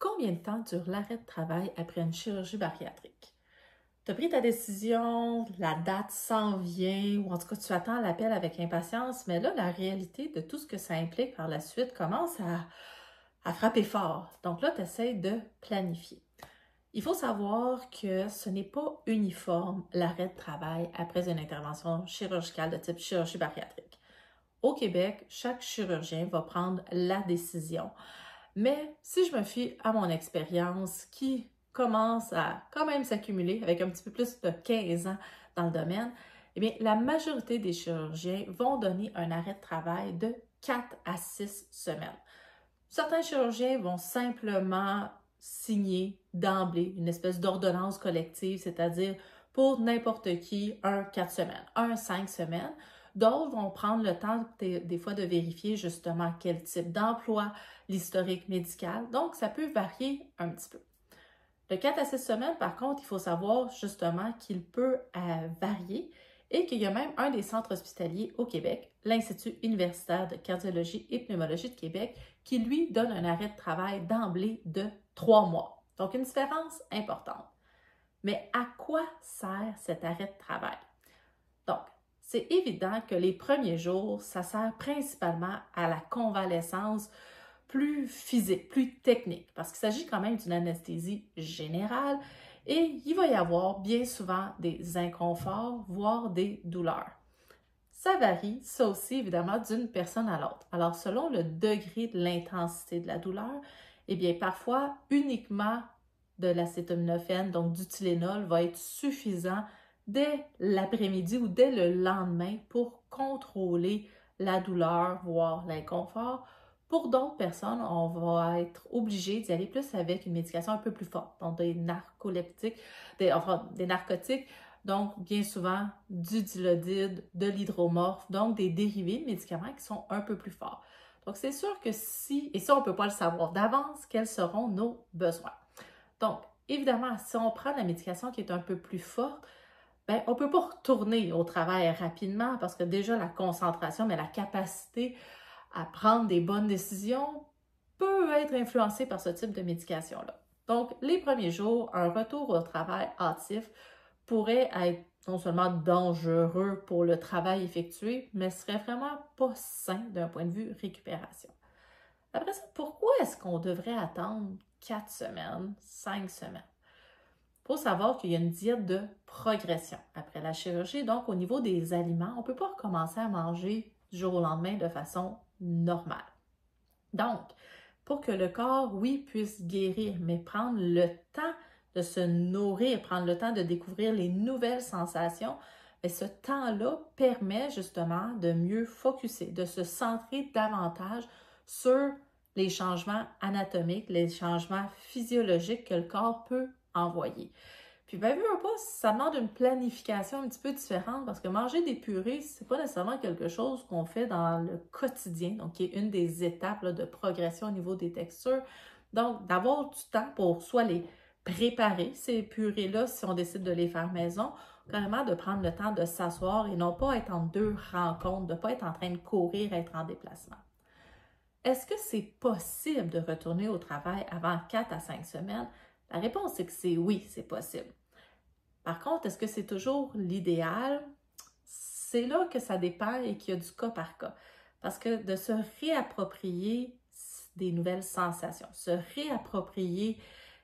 Combien de temps dure l'arrêt de travail après une chirurgie bariatrique? Tu as pris ta décision, la date s'en vient, ou en tout cas tu attends l'appel avec impatience, mais là, la réalité de tout ce que ça implique par la suite commence à frapper fort. Donc là, tu essaies de planifier. Il faut savoir que ce n'est pas uniforme l'arrêt de travail après une intervention chirurgicale de type chirurgie bariatrique. Au Québec, chaque chirurgien va prendre la décision. Mais si je me fie à mon expérience qui commence à quand même s'accumuler avec un petit peu plus de 15 ans dans le domaine, eh bien, la majorité des chirurgiens vont donner un arrêt de travail de 4 à 6 semaines. Certains chirurgiens vont simplement signer d'emblée une espèce d'ordonnance collective, c'est-à-dire pour n'importe qui, un 4 semaines, un 5 semaines. D'autres vont prendre le temps des fois de vérifier justement quel type d'emploi, l'historique médical. Donc, ça peut varier un petit peu. Le 4 à 6 semaines, par contre, il faut savoir justement qu'il peut varier et qu'il y a même un des centres hospitaliers au Québec, l'Institut universitaire de cardiologie et pneumologie de Québec, qui lui donne un arrêt de travail d'emblée de 3 mois. Donc, une différence importante. Mais à quoi sert cet arrêt de travail? Donc, c'est évident que les premiers jours, ça sert principalement à la convalescence plus physique, plus technique, parce qu'il s'agit quand même d'une anesthésie générale et il va y avoir bien souvent des inconforts, voire des douleurs. Ça varie, ça aussi, évidemment, d'une personne à l'autre. Alors, selon le degré de l'intensité de la douleur, eh bien, parfois, uniquement de l'acétaminophène, donc du Tylenol, va être suffisant dès l'après-midi ou dès le lendemain pour contrôler la douleur, voire l'inconfort. Pour d'autres personnes, on va être obligé d'y aller plus avec une médication un peu plus forte, donc des narcoleptiques, des narcotiques, donc bien souvent du dilodide, de l'hydromorphe, donc des dérivés de médicaments qui sont un peu plus forts. Donc c'est sûr que et ça on ne peut pas le savoir d'avance, quels seront nos besoins. Donc, évidemment, si on prend la médication qui est un peu plus forte, bien, on ne peut pas retourner au travail rapidement parce que déjà la concentration, mais la capacité à prendre des bonnes décisions peut être influencée par ce type de médication-là. Donc, les premiers jours, un retour au travail hâtif pourrait être non seulement dangereux pour le travail effectué, mais serait vraiment pas sain d'un point de vue récupération. Après ça, pourquoi est-ce qu'on devrait attendre 4 semaines, 5 semaines? Il faut savoir qu'il y a une diète de progression après la chirurgie. Donc, au niveau des aliments, on ne peut pas recommencer à manger du jour au lendemain de façon normale. Donc, pour que le corps, oui, puisse guérir, mais prendre le temps de se nourrir, prendre le temps de découvrir les nouvelles sensations, mais ce temps-là permet justement de mieux focusser, de se centrer davantage sur les changements anatomiques, les changements physiologiques que le corps peut envoyer. Puis, ben, vu un peu, ça demande une planification un petit peu différente parce que manger des purées, c'est pas nécessairement quelque chose qu'on fait dans le quotidien, donc qui est une des étapes là, de progression au niveau des textures. Donc, d'avoir du temps pour soit les préparer, ces purées-là, si on décide de les faire maison, carrément de prendre le temps de s'asseoir et non pas être en deux rencontres, de ne pas être en train de courir, être en déplacement. Est-ce que c'est possible de retourner au travail avant 4 à 5 semaines? La réponse est que c'est oui, c'est possible. Par contre, est-ce que c'est toujours l'idéal? C'est là que ça dépend et qu'il y a du cas par cas. Parce que de se réapproprier des nouvelles sensations, se réapproprier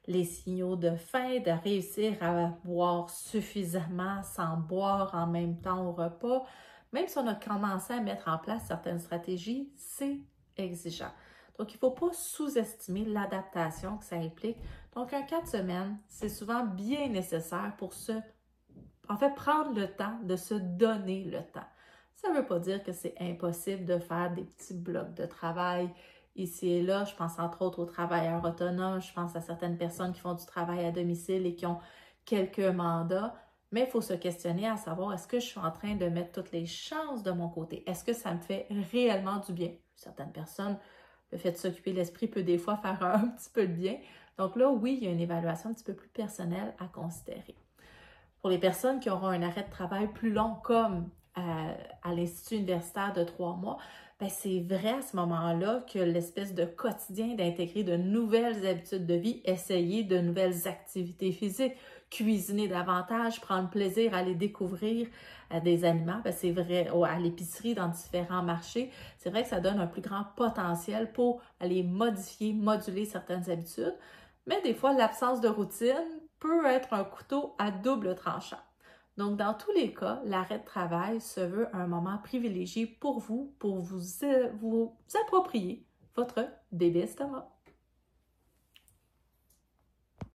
les signaux de faim, de réussir à boire suffisamment sans boire en même temps au repas, même si on a commencé à mettre en place certaines stratégies, c'est exigeant. Donc, il ne faut pas sous-estimer l'adaptation que ça implique. Donc, un 4 semaines, c'est souvent bien nécessaire pour prendre le temps de se donner le temps. Ça ne veut pas dire que c'est impossible de faire des petits blocs de travail ici et là. Je pense entre autres aux travailleurs autonomes, je pense à certaines personnes qui font du travail à domicile et qui ont quelques mandats. Mais il faut se questionner à savoir, est-ce que je suis en train de mettre toutes les chances de mon côté? Est-ce que ça me fait réellement du bien? Certaines personnes, le fait de s'occuper de l'esprit peut des fois faire un petit peu de bien. Donc là, oui, il y a une évaluation un petit peu plus personnelle à considérer. Pour les personnes qui auront un arrêt de travail plus long, comme à l'Institut universitaire de 3 mois, ben c'est vrai à ce moment-là que l'espèce de quotidien d'intégrer de nouvelles habitudes de vie, essayer de nouvelles activités physiques, cuisiner davantage, prendre plaisir à aller découvrir des aliments, ben c'est vrai, à l'épicerie, dans différents marchés, c'est vrai que ça donne un plus grand potentiel pour aller modifier, moduler certaines habitudes, mais des fois, l'absence de routine peut être un couteau à double tranchant. Donc, dans tous les cas, l'arrêt de travail se veut un moment privilégié pour vous vous approprier votre bébé estomac.